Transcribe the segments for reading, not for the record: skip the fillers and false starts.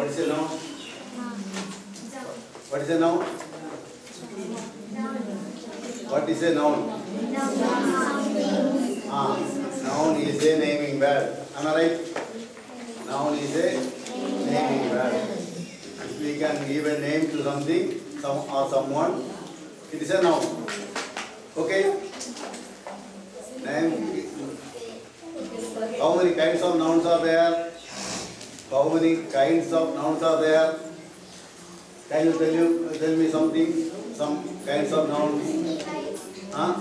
What is a noun? What is a noun? What is a noun? Noun is a naming word. Am I right? Noun is a naming word. If we can give a name to something, or someone, it is a noun. Okay? Name. How many kinds of nouns are there? How many kinds of nouns are there? Can you tell me something? Some kinds of nouns. Huh?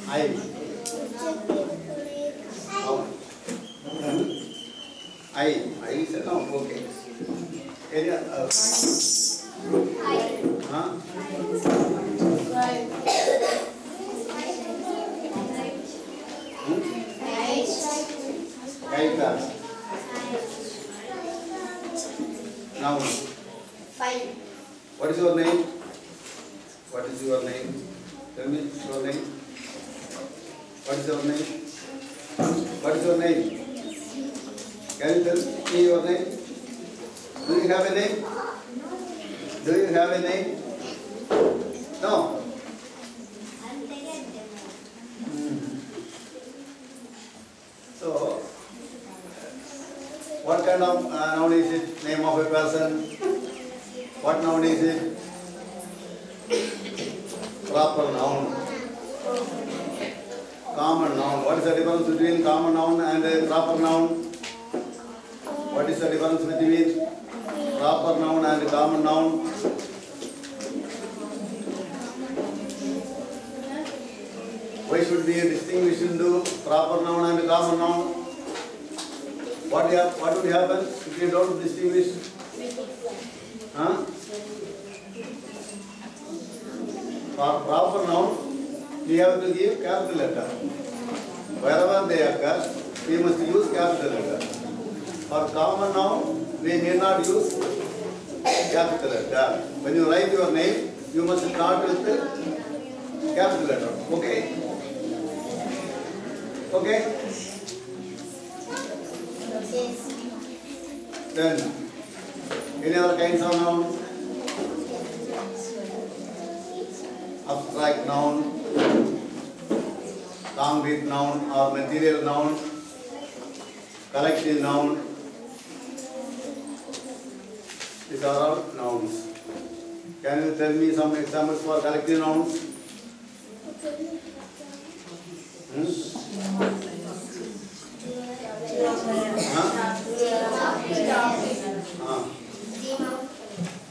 I. I is a noun. Okay. Any huh? Kite. Noun. What is your name? What is your name? Tell me your name. What is your name? What is your name? Can you tell me your name? Do you have a name? Do you have a name? No. So, what kind of noun is it? Name of a person? What noun is it? Proper noun. Common noun. What is the difference between common noun and a proper noun? What is the difference between proper noun and common noun? Why should we distinguish into proper noun and common noun? What would happen if you don't distinguish? Huh? For proper noun, we have to give capital letter. Wherever they occur, we must use capital letter. For common noun, we need not use capital letter. When you write your name, you must start with capital letter. Okay? Okay? Then, any other kinds of nouns? Abstract noun, concrete noun or material noun, collective noun. These are all nouns. Can you tell me some examples for collective nouns?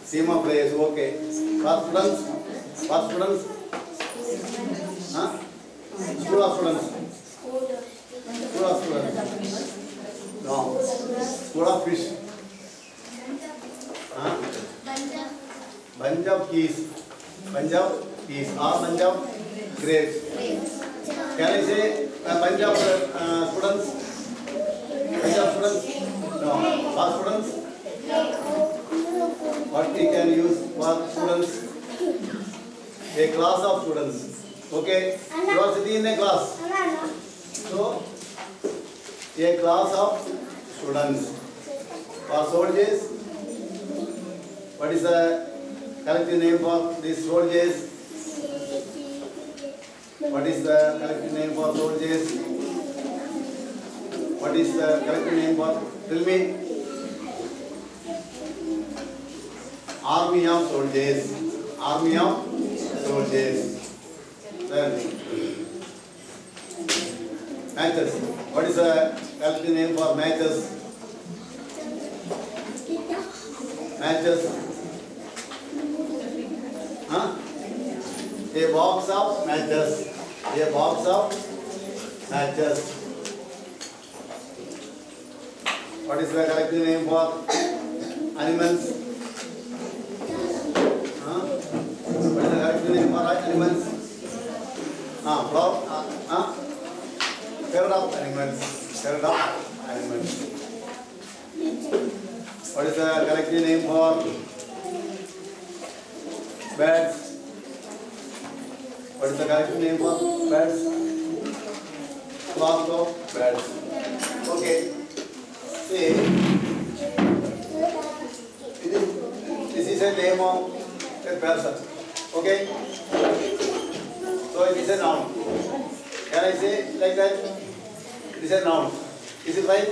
Sema place, okay. For students? Huh? School of students? School of students? No. School of fish? Huh? Bunch of keys. Bunch of keys or bunch of grapes. Can I say a bunch of students? Bunch of students? No. For students? What we can use for students? A class of students. Okay? You are sitting in a class. So, a class of students. For soldiers, what is the collective name for these soldiers? What is the collective name for soldiers? What is the collective name for? Tell me. Army of soldiers. Army of soldiers. Then matches. What is the collective name for matches? Matches. Huh? A box of matches. A box of matches. What is the collective name for animals? What is the collective name for animals? Pair of animals. Pair of animals. What is the collective name for birds? What is the collective name for birds? Flock of birds. Okay. See, is a name of a person. Okay? So it is a noun. Can I say like that? It is a noun. Is it right?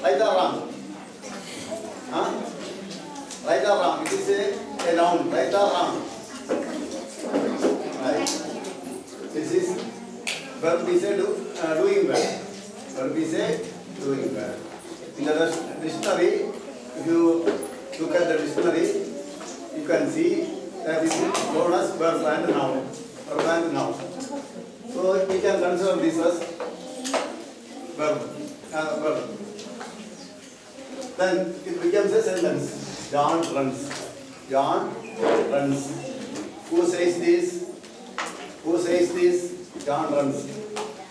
Right or wrong? Huh? Right or wrong? It is a noun. Right or wrong? Right. This is verb is a doing verb. Verb is a doing verb. In the dictionary, if you look at the dictionary, you can see that it is known as verb and noun. Verb and noun. So we can consider this as verb. Verb. Then it becomes a sentence. John runs. John runs. Who says this? Who says this? John runs.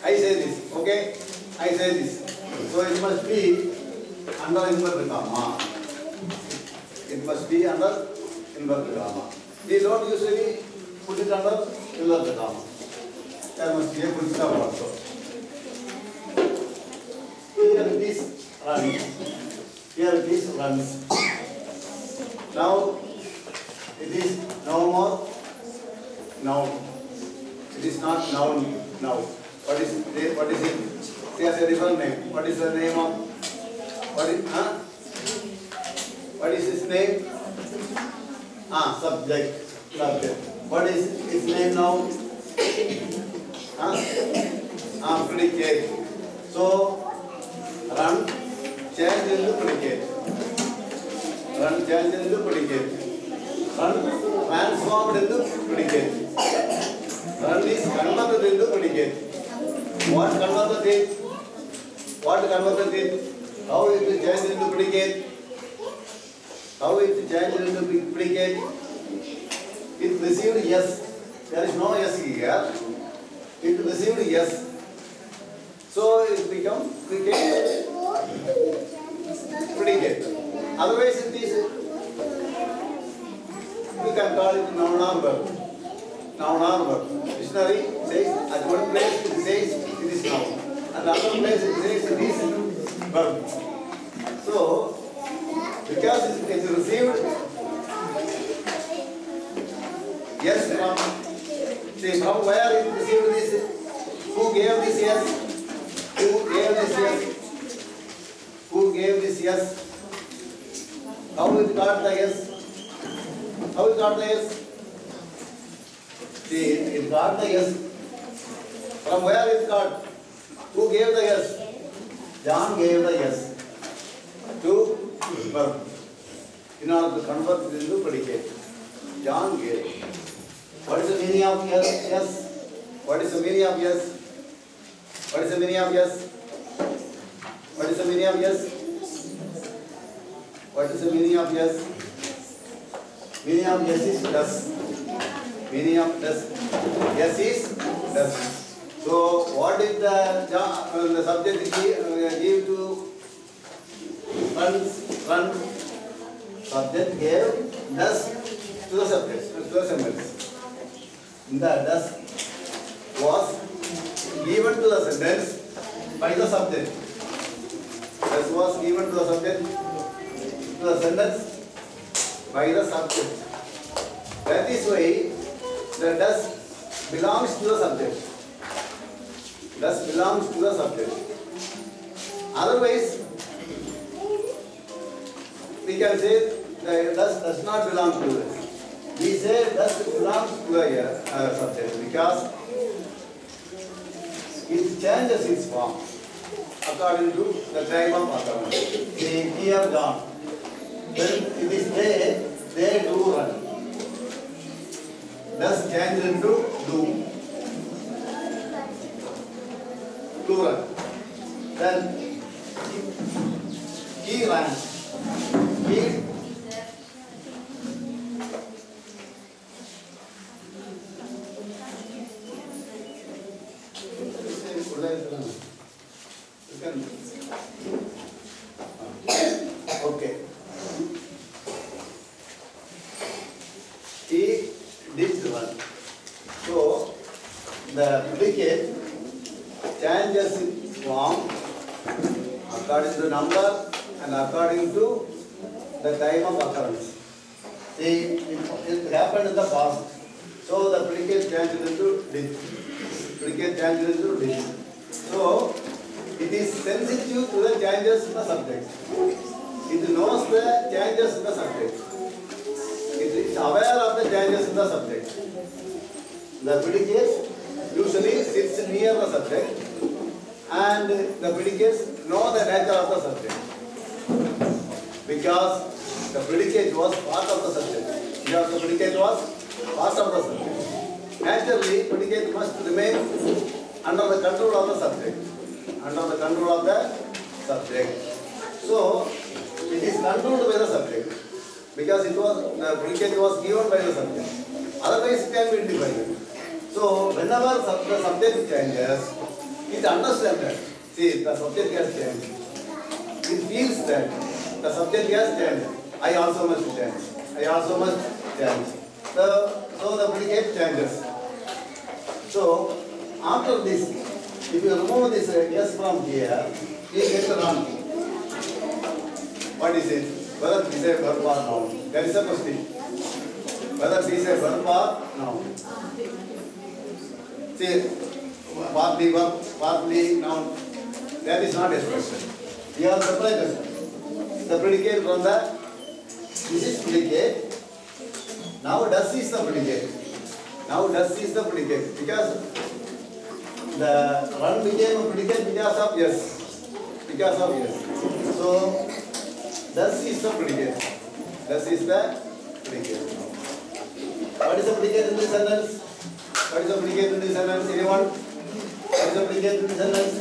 I say this. Okay? I say this. So it must be under inverted comma. It must be under inverted comma. We don't usually put it under inverted comma. There must be a full stop also. Here it is runs. Here it is runs. Now it is no more noun. It is not noun now. What is it? There's a different name. What is the name of? What is his name? Subject. What is his name now? Predicate. So run change into predicate. Run change into predicate. Run transformed into predicate. Run is converted into predicate. What converted it? What converted it? How it is changed into predicate? How it is changed into predicate? It received yes. There is no yes here. It received yes. So it becomes predicate. Otherwise it is, we can call it noun or verb. Noun or verb. Dictionary says at one place it says it is noun. At another place it says it is verb. So because it is received yes from, see from where it received this, who gave this yes? Who gave this yes? Who gave this yes? How it got the yes? How it got the yes? See, it got the yes. From where it got? Who gave the yes? John gave the yes to verb in order to convert it into predicate. John gave. What is the meaning of yes? Yes. What is the meaning of yes? What is the meaning of yes? What is the meaning of yes? What is the meaning of yes? Meaning of yes is does. Meaning of does. Yes is does. So what did the subject give to run? Subject gave does to the subject, to the sentence. The does was given to the sentence by the subject. Does was given to the subject, to the sentence by the subject. That is why the does belongs to the subject. Does belongs to the subject. Otherwise, we can say the does not belong to us. We say does belongs to the subject because it changes its form according to the time of occurrence. Say here John. When it is they do run. Does change into do. To run. Then he ran. He okay. He did run. So the predicate changes its form according to the number and according to the time of occurrence. See, it happened in the past. So the predicate changed into did. Predicate changed into did. So it is sensitive to the changes in the subject. It knows the changes in the subject. It is aware of the changes in the subject. The predicate usually sits near the subject, and the predicates know the nature of the subject. Because the predicate was part of the subject. Because the predicate was part of the subject. Naturally, predicate must remain under the control of the subject. Under the control of the subject. So, it is controlled by the subject. Because the predicate was given by the subject. Otherwise, it can be independent. So, whenever the subject changes, it understands that. See, the subject has changed. It feels that the subject has changed. I also must change. I also must change. So the predicate changes. So after this, if you remove this yes from here, you get the run. What is it? Whether this is a verb or noun. There is a question. Whether this is a verb or noun. See, partly verb, partly noun. That is not expression. We have separated the predicate from the. This is predicate. Now does is the predicate. Now does is the predicate because the run became a predicate because of yes. Because of yes. So does is the predicate. Does is the predicate. What is the predicate in this sentence? What is the predicate in this sentence? Anyone? What is the predicate in this sentence?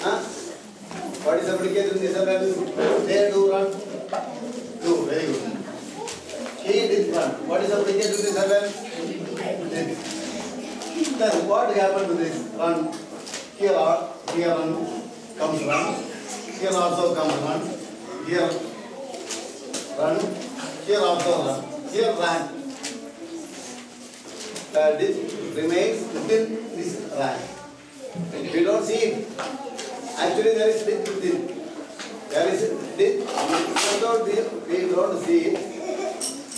Huh? What is the predicate in this sentence? They do run. Do. Very good. He did run. What is the predicate in this sentence? Did. Then what happened to this run? Here run comes run. Here also comes run. Here run. Here also run. Here ran. The did remains within this ran. We don't see it. Actually, there is did within. There is did. We don't see it.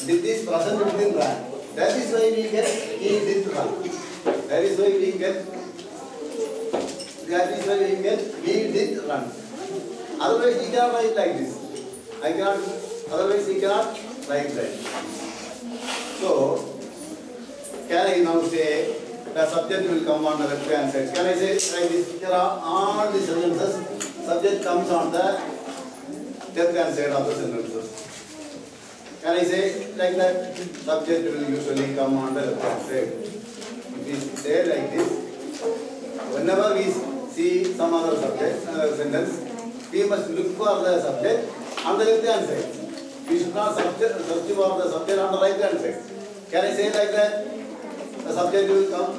Did is present within ran. That is why we get he did run. That is why we get. That is why we get he did run. Otherwise, he cannot write like this. I cannot. Otherwise, he cannot write that. So, can I now say the subject will come on the left hand side? Can I say like this? There are all the sentences. Subject comes on the left hand side of the sentences. Can I say like that? Subject will usually come on the left hand side. If we say like this, whenever we see some other subject, sentence, we must look for the subject on the left hand side. We should not search for the subject on the right hand side. Can I say like that? The subject will come.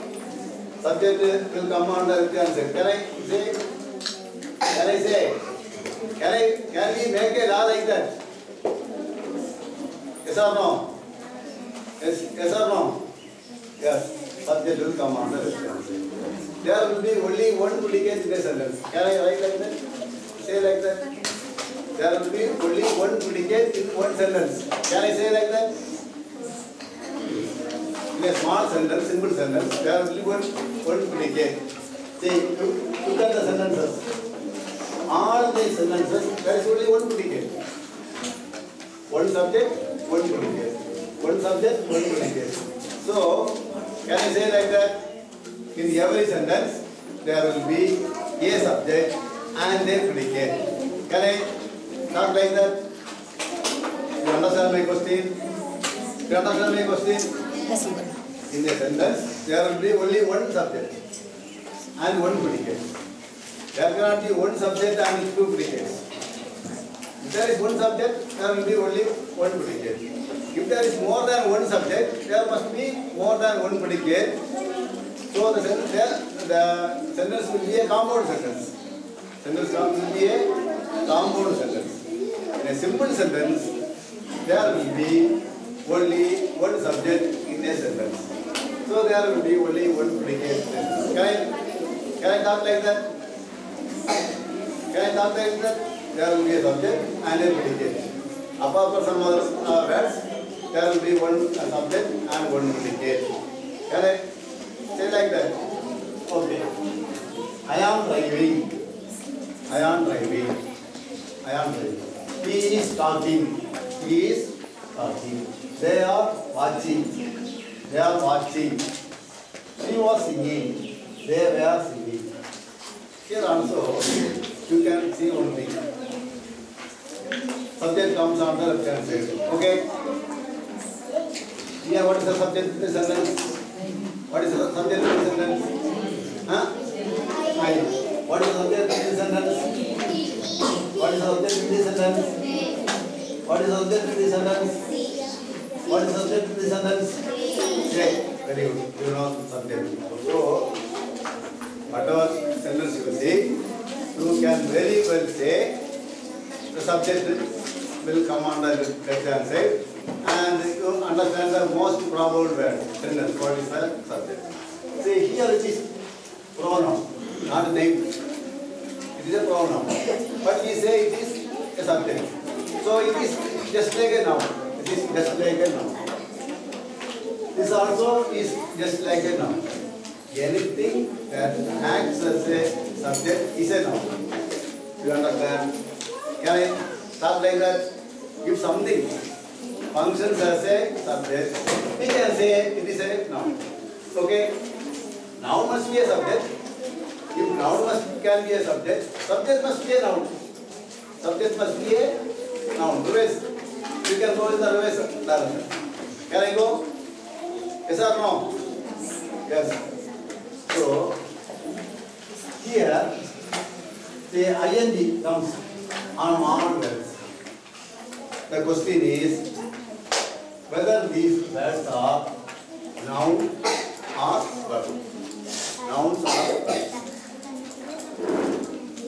Subject will come on the left hand side. Can I say? Can I say? Can we make a law like that? Yes or no? Yes or no? Yes. Subject will come on the left hand side. There will be only one predicate in a sentence. Can I write like that? Say like that? There will be only one predicate in one sentence. Can I say like that? In a small sentence, simple sentence, there will be one predicate. See, look at the sentences. All these sentences, there is only one predicate. One subject, one predicate. One subject, one predicate. So, can I say like that? In every sentence, there will be a subject and a predicate. Can I talk like that? You understand my question? You understand my question? Yes, sir. In a sentence, there will be only one subject and one predicate. There cannot be one subject and two predicates. If there is one subject, there will be only one predicate. If there is more than one subject, there must be more than one predicate. So the sentence will be a compound sentence. Sentence will be a compound sentence. In a simple sentence, there will be only one subject in a sentence. So there will be only one predicate. Can I talk like that? Can I talk like that? There will be a subject and a predicate. Apart from some other words, there will be one subject and one predicate. Correct? Say like that. Okay. I am driving. I am driving. I am driving. He is talking. He is talking. They are watching. They are watching. She was singing. They were singing. Here also, you can see one thing. Subject comes on the left hand side. Okay? Here, what is the subject in the sentence? What is the subject in the sentence? Huh? I. What is the subject in the sentence? What is the subject in the sentence? What is the subject in the sentence? What is the subject in the sentence? Okay. Very good. You know the subject. So, whatever sentence you say, you can very well say the subject will come under the left hand side and you understand the most probable word sentence. What is the subject? See here it is pronoun, not a name. It is a pronoun. But we say it is a subject. So it is just like a noun. It is just like a noun. This also is just like a noun. Anything that acts as a subject is a noun. You understand? Can I start like that? If something functions as a subject, we can say it is a noun. Okay? Noun must be a subject. If noun can be a subject, subject must be a noun. Subject must be a noun. Reverse. You can go in the reverse direction. Can I go? Yes or no? Yes. So, here, the ing comes on all words. The question is whether these words are noun or verb. Nouns or verbs.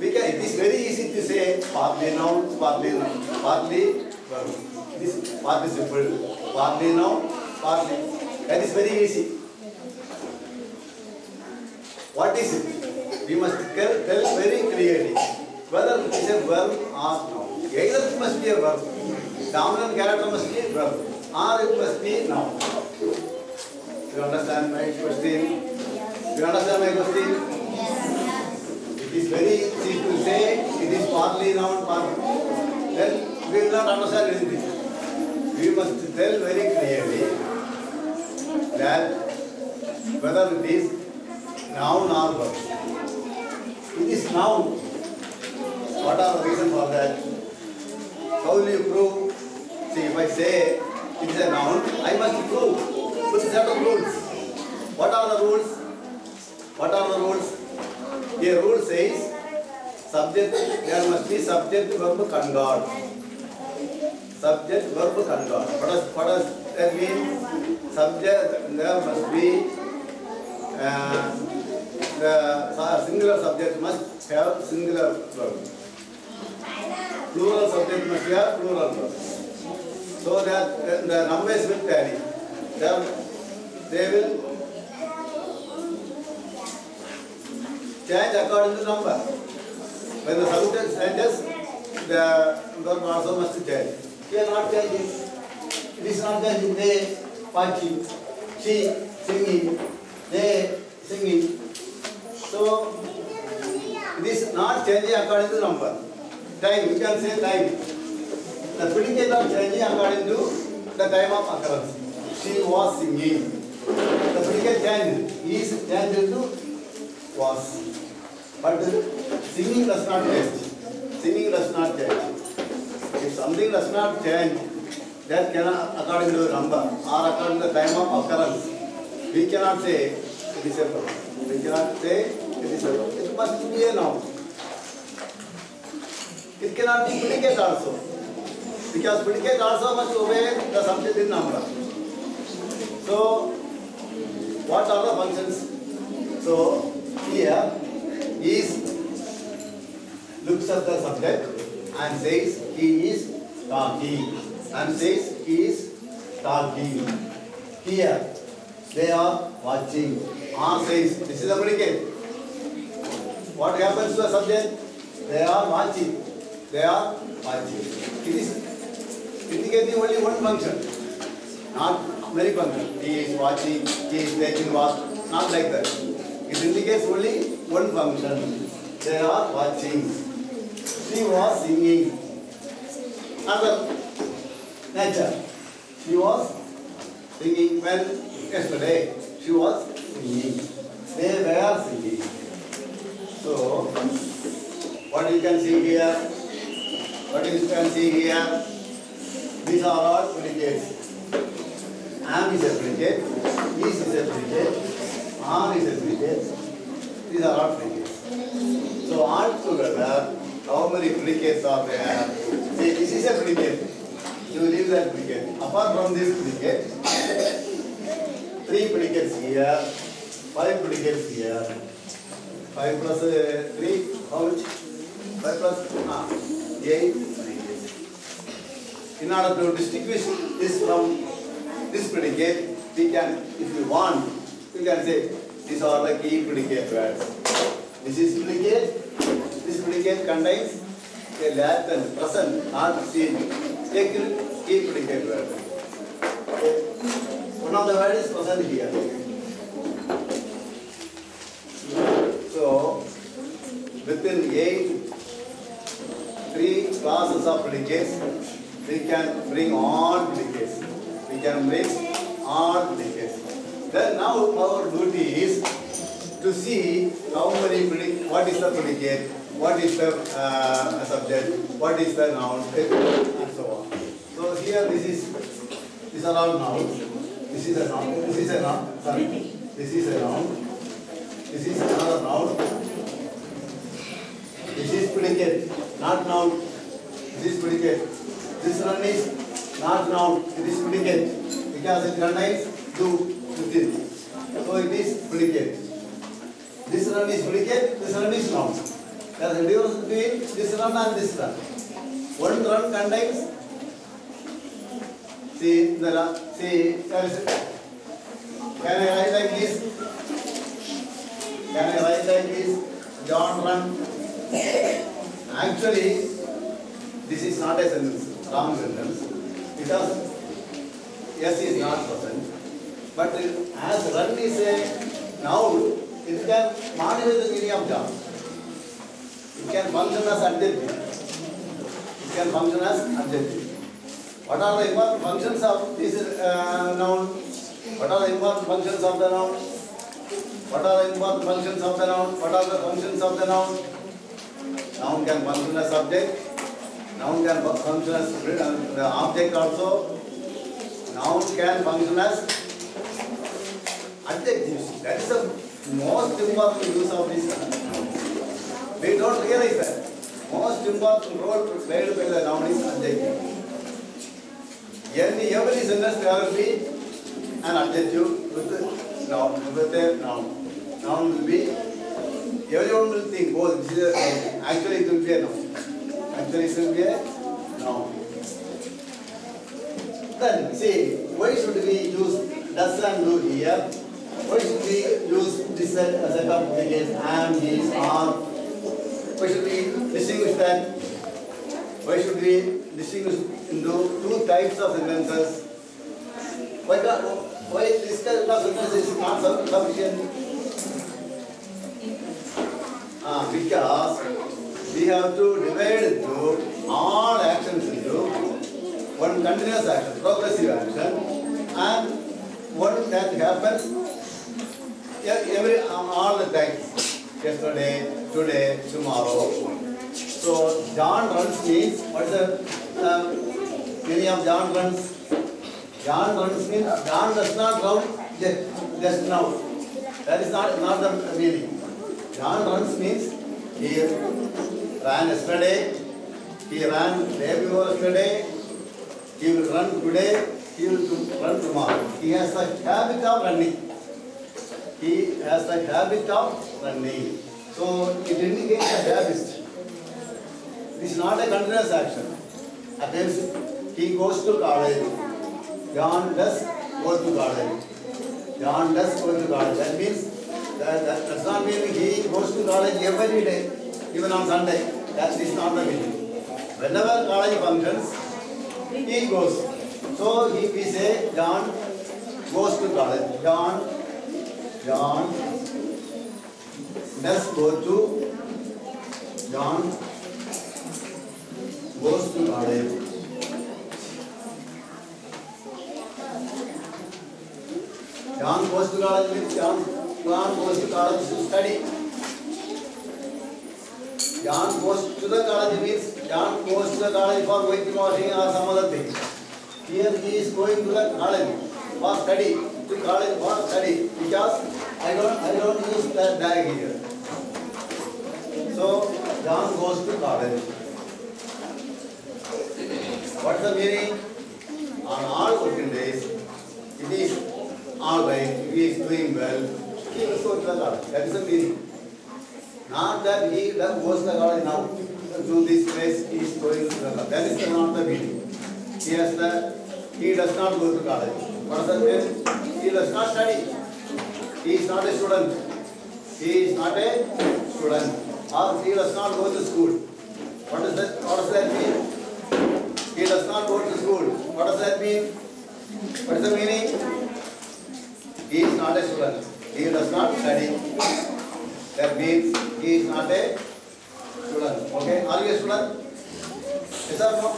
It is very easy to say partly noun, partly verb. This participle, partly noun, partly. That is very easy. What is it? We must tell very clearly whether it is a verb or noun. Either it must be a verb, dominant character must be a verb, or it must be noun. You understand my question? You understand my question? It is very easy to say it is partly noun, partly. Then we will not understand anything. We must tell very clearly that whether it is noun or verb. It is noun. What are the reasons for that? How will you prove? See, if I say it is a noun, I must prove with a set of rules. What are the rules? What are the rules? A rule says subject, there must be subject verb concord. Subject verb concord. What does that mean? Subject, there must be the singular subject must have singular verb. Plural subject must have plural verb. So that the numbers will tally. They will change according to number. When the subject changes, the verb also must change. We are not changing. It is not changing. They watching, she singing, they singing. So it is not changing according to number. Time, you can say time. The predicate are changing according to the time of occurrence. She was singing. The predicate changed. He is changed to was. But singing does not change. Singing does not change. If something does not change, that cannot according to the number or according to the time of occurrence. We cannot say it is a verb. We cannot say it is a verb. It must be a noun. It cannot be predicate also. Because predicate also must obey the subject in number. So, what are the functions? So, here is looks at the subject and says he is talking. And says he is talking. Here they are watching. Or says this is the predicate. What happens to the subject? They are watching. They are watching. It is indicating only one function. Not many functions. He is watching, he is taking watch, not like that. It indicates only one function. They are watching. She was singing. Another nature. She was singing when yesterday she was singing. They were singing. So, what you can see here? What you can see here? These are all predicates. Am is a predicate, is a predicate, are is a predicate. These are all predicates. So altogether, how many predicates are there? See, this is a predicate. You leave that predicate. Apart from this predicate, 3 predicates here, 5 predicates here. 5 plus 3, how much? 5 plus 8 predicates. In order to distinguish this from this predicate, we can, if you want, you can say these are the key predicate words. This is predicate. This predicate contains a latent, present, not seen. Take key predicate word. Okay. One of the words is present here. So, within 3 classes of predicates, we can bring all predicates. We can bring all predicates. Then now our duty is to see how many what is the predicate, what is the subject, what is the noun, and so on. So here these are all nouns. This is a noun. This is a noun. Sorry. This is a noun. This is another noun. This is predicate, not noun. This is predicate. This one is not noun. It is predicate because it contains do within. So it is predicate. This one is predicate. This one is noun. There is a difference between this one and this one. One run contains. See, can I write like this? Can I write like this? John run. Actually, this is not a sentence, wrong sentence, because S is not present. But as run is a noun, it can modify the meaning of John. It can function as adjective. It can function as adjective. What are the important functions of this noun? What are the important functions of the noun? What are the important functions of the noun? What are the functions of the noun? Noun can function as subject. Noun can function as the object also. Noun can function as adjectives. That is the most important use of this. We don't realize that. Most important role played by the noun is adjective. In every sentence there will be an adjective with a noun. Noun will be, everyone will think, oh, this is a noun. Actually it will be a noun. Actually it will be a noun. Then, see, why should we use does and do here? Why should we use this set of predicates, am, is, are? Why should we distinguish that? Why should we distinguish into 2 types of sentences? Why this kind of sentence is not sufficient? Because we have to divide into all actions into one continuous action, progressive action, and one that happens all the time. Yesterday, today, tomorrow. So John runs means, what is the meaning of John runs? John runs means John does not run just now. That is not the meaning. John runs means he ran yesterday, he ran day before yesterday, he will run today, he will run tomorrow. He has the habit of running. He has the habit of running. So it indicates a habit. This is not a continuous action. Against, he goes to college. John does go to college. John does go to college. That means that does not mean he goes to college every day, even on Sunday. That is not the meaning. Whenever college functions, he goes. So we say John goes to college. John does go to. John goes to college. John goes to college means John goes to college to study. John goes to the college means John goes to the college for whitewashing or some other thing. Here he is going to the college for study. To college for study because I don't use that bag here. So John goes to college. What is the meaning? On all working days, it is all right. If he is doing well, he will go to the college. That is the meaning. Not that he goes to the college now. To this place, he is going to the college. That is not the meaning. He does not go to college. What does that mean? He does not study. He is not a student. He is not a student. Or he does not go to school. What does that mean? He does not go to school. What does that mean? What is the meaning? He is not a student. He does not study. That means he is not a student. Okay? Are you a student? Yes or no?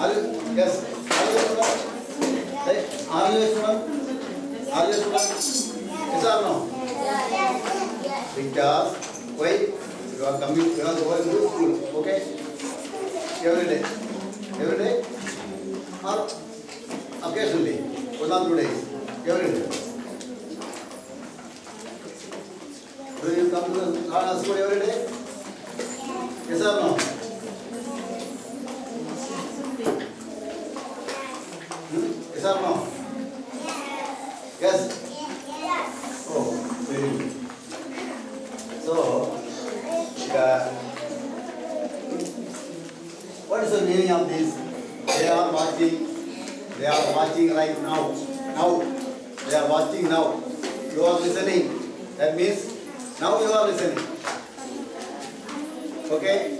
Are you? Yes. Are you a student? Are you a student? Are you a student? Yes or no? Because why? You are coming, you are going to school. Okay? Every day. Every day? Or occasionally? 1 or 2 days? Every day. Do you come to the school every day? Yes or no? Yes or no? Yes? Oh, very good. So, what is the meaning of this? They are watching right now. They are watching now. You are listening. That means now you are listening. Okay?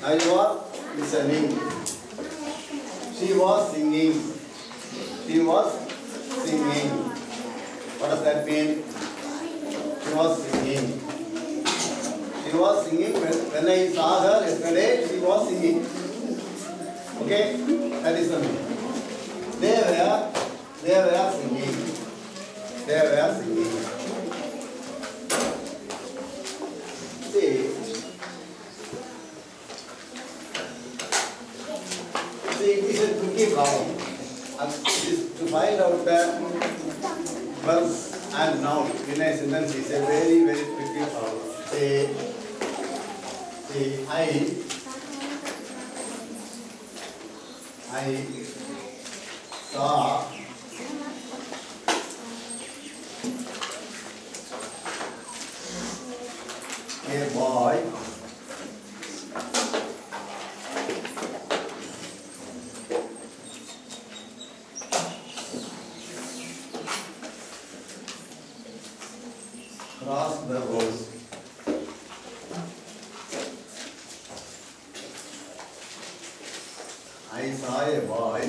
Now you are listening. She was singing. She was singing. What does that mean? She was singing. She was singing. When I saw her yesterday, she was singing. Okay? That is the meaning. They were singing. They were singing. See, it is a tricky problem. To find out the verbs and noun in a sentence is a very, very tricky problem. Say, I saw a boy cross the road. I saw a boy.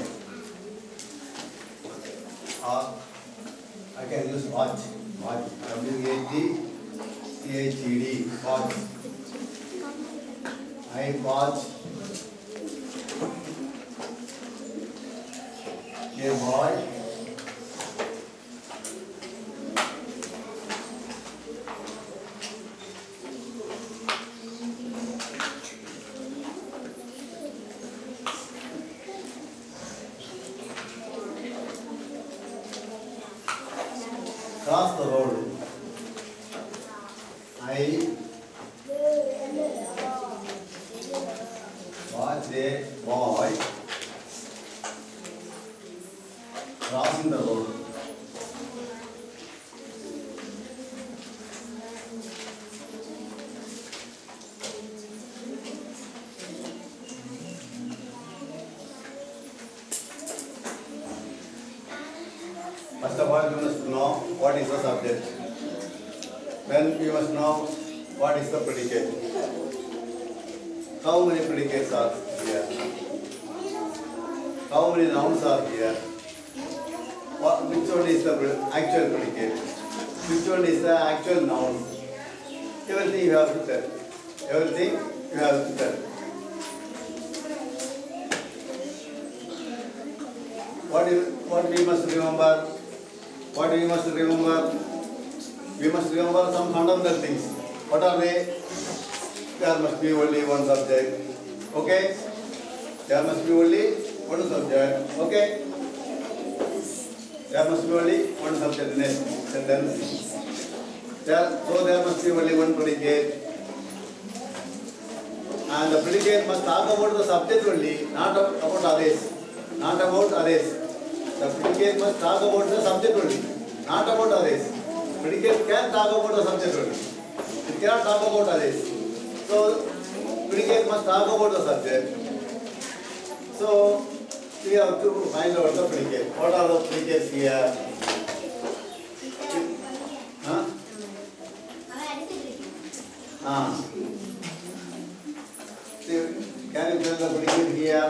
I can use watch. Watch. W-A-T-C-H-E-D. Watch. I watch a boy cross the road. I watch a boy crossing the road. First of all, you must know what is the subject. Then you must know what is the predicate. How many predicates are here? How many nouns are here? Which one is the actual predicate? Which one is the actual noun? Everything you have to tell. Everything you have to tell. What we must remember? What we must remember? We must remember some fundamental things. What are they? There must be only one subject. Okay? There must be only one subject. Okay? There must be only one subject in a sentence. So there must be only one predicate. And the predicate must talk about the subject only, not about others. Not about others. The predicate must talk about the subject only, not about others. Predicate can talk about the subject only. It cannot talk about others. So predicate must talk about the subject. So we have to find out the predicate. What are the predicates here? Huh? Can you tell the predicate here?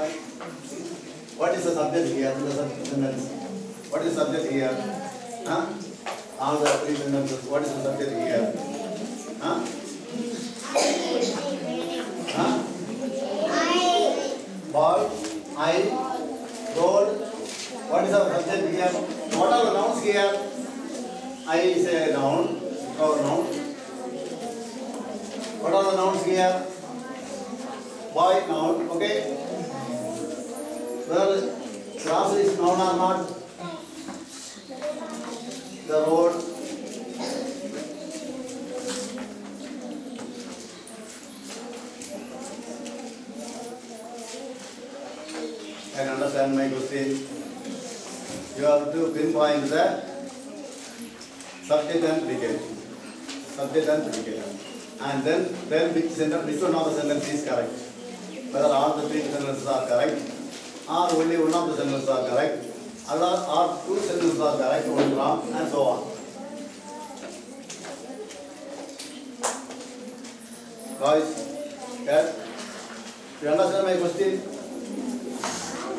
What is the subject here? What is the subject here? Huh? All the three sentences. What is the subject here? Huh? Huh? Ball, I, road. What is the subject here? What are the nouns here? I is a noun, pronoun. What are the nouns here? Boy, noun, okay? Well, grass is noun or not? The road. Can understand my question? You have to pinpoint the subject and predicate. Subject and predicate. And then which one of the sentences is correct? Whether all the three sentences are correct, or only one of the sentences are correct, or two sentences are correct, one wrong, and so on. Guys, yes? You understand my question?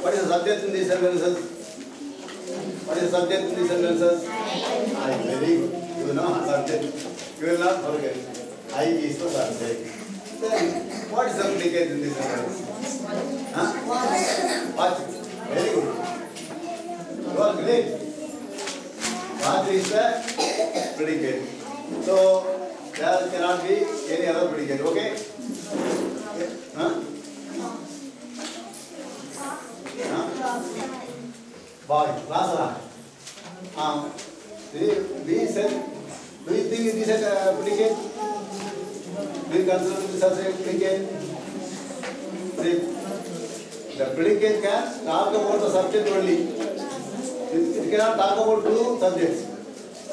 What is the subject in these sentences? What is the subject in these sentences? I, very good. You know subject. You will not forget. I is the subject. Then, what is the predicate in this sentence? Huh? Watch. Very good. You are great. Watch is the predicate. So, there cannot be any other predicate. Okay? Huh? Boy, Lazara. We said, do you think it is a predicate? Do you consider this as a predicate? The predicate can talk about the subject only. It cannot talk about two subjects,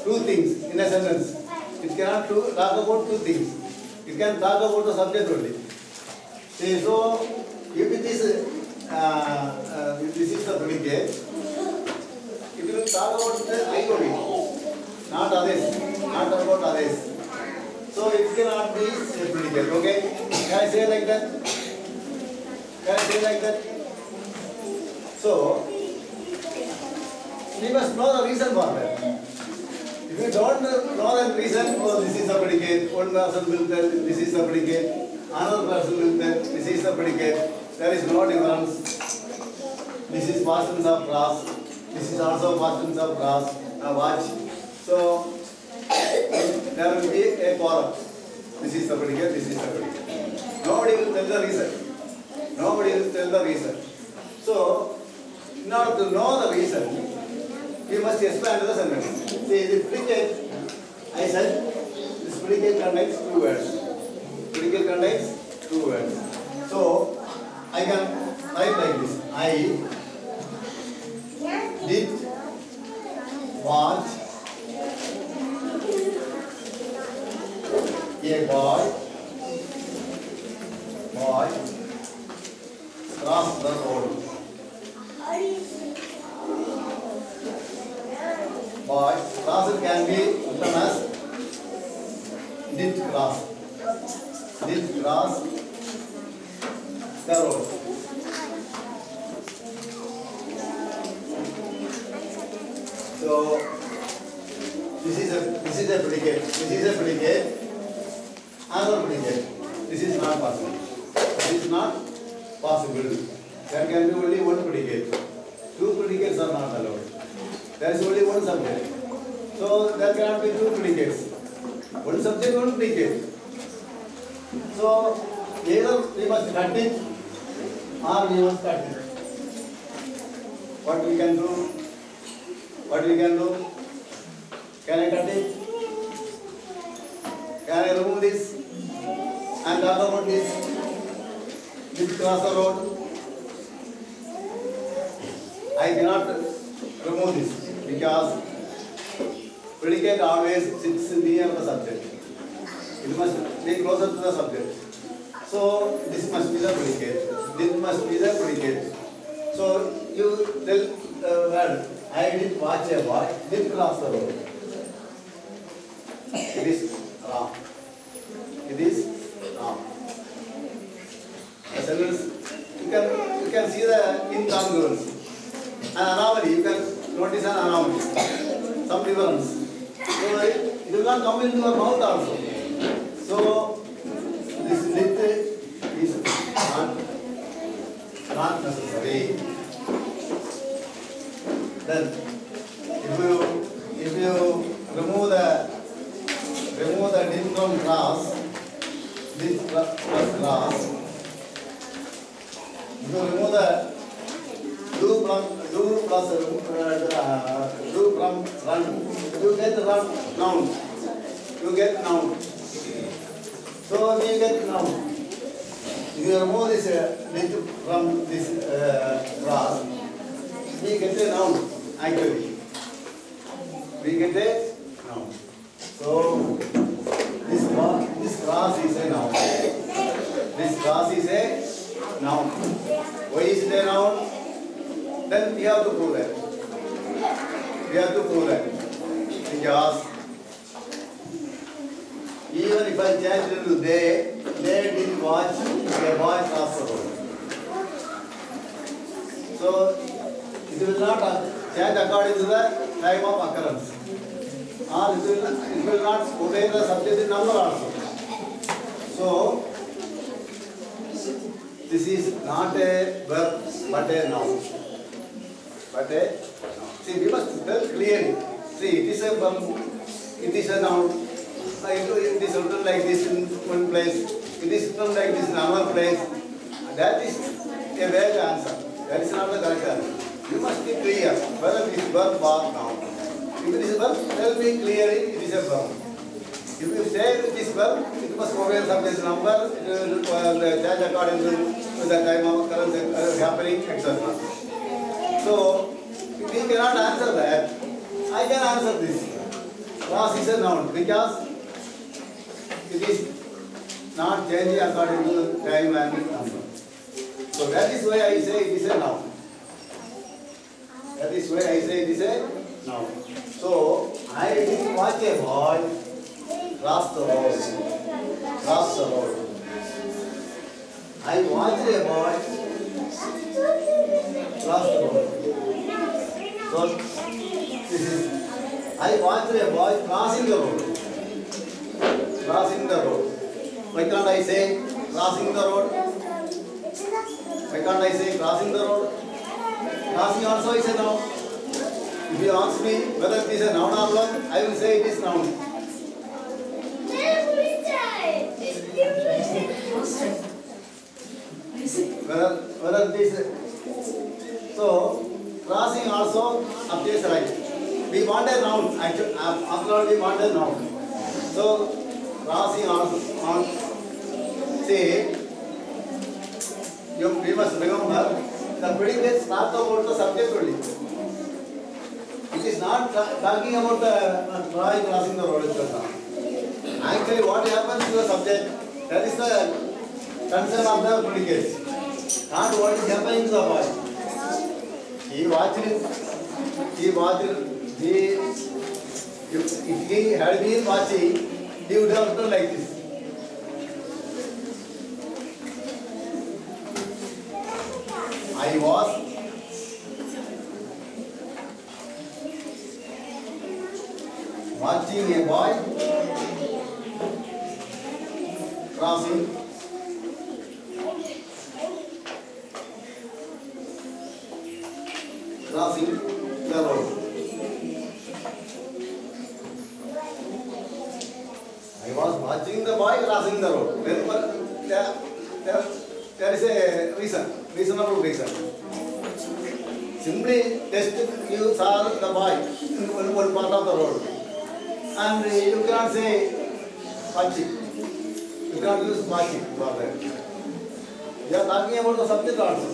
two things in a sentence. It cannot talk about two things. It can talk about the subject only. See, so if it is this is the predicate, it will talk about the I only, not others, not about others. So it cannot be a predicate, okay? Can I say like that? Can I say like that? So, we must know the reason for that. If you don't know the reason, oh, this is the predicate, one person will tell this is the predicate, another person will tell this is the predicate, there is no difference. This is past tense of grass, this is also past tense of grass, watch. So, there will be a quarrel. This is the predicate, this is the predicate. Nobody will tell the reason. Nobody will tell the reason. So, in order to know the reason, we must expand the sentence. See, the predicate, I said, this predicate contains two words. Predicate contains two words. So, I can write like this. I did watch a boy cross the road. Boy, cross can be written as did cross. Did cross the road. So this is a predicate. This is a predicate. Another predicate. This is not possible. This is not possible. There can be only one predicate. Two predicates are not allowed. There is only one subject. So there cannot be two predicates. One subject, one predicate. So either we must cut it or we must cut it. What we can do? What we can do? Can I cut it? Can I remove this and talk about this? This cross the road. I cannot remove this because predicate always sits near the subject. It must be closer to the subject. So this must be the predicate. This must be the predicate. So you tell word, I did watch a boy, did cross the road. It is wrong. It is wrong. The sentence, you can see the incongruence. An anomaly, you can notice an anomaly. Some difference. So it will not come into your mouth also. So this lit is not necessary. Then if you remove the did from class, did plus class, if you remove the do from run, you get run noun. You get noun. So we get noun. If you remove this did from this class, we get a noun actually. We get a noun. So this class is a noun. This class is a noun. Why is it a noun? Then we have to prove that. We have to prove that. Because even if I change it to they did watch a boy cross the road. So it will not change according to the time of occurrence. Or it will not obey the subject number also. So this is not a verb but a noun. See, we must tell clearly. See, it is a verb, it is a noun. It is written like this in one place. It is written like this in another place. That is a vague answer. That is not the correct answer. You must be clear whether it is verb or noun. If it is verb, tell me clearly it is a verb. If you say it is verb, it must obey the subject number, change according to the time of occurrence happening, etc. So, if we cannot answer that, I can answer this. Class is a noun because it is not changing according to time and number. So that is why I say it is a noun. That is why I say it is a noun. So, I did watch a boy cross the road. Cross the road. I watched a boy cross the road. So, this is, I watched a boy crossing the road. Crossing the road. Why can't I say crossing the road? Why can't I say crossing the road? Crossing also is a noun. If you ask me whether it is a noun or verb, I will say it is noun. Whether it is so crossing also appears right. We want a noun. Actually, after all, we want a noun. So crossing also on say we must remember the predicates talk about the subject only. It is not talking about the boy crossing the road. Actually, what happens to the subject? That is the concern of the predicates. Not what is happening to the boy. He watched it. If he had been watching, he would have done like this. I was watching a boy crossing the road. I was watching the boy crossing the road. There is a reasonable reason. Simply just you saw the boy in one part of the road, and you cannot say watching. You cannot use watching for that. You are talking about the subject also.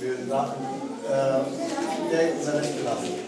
We will take the next class.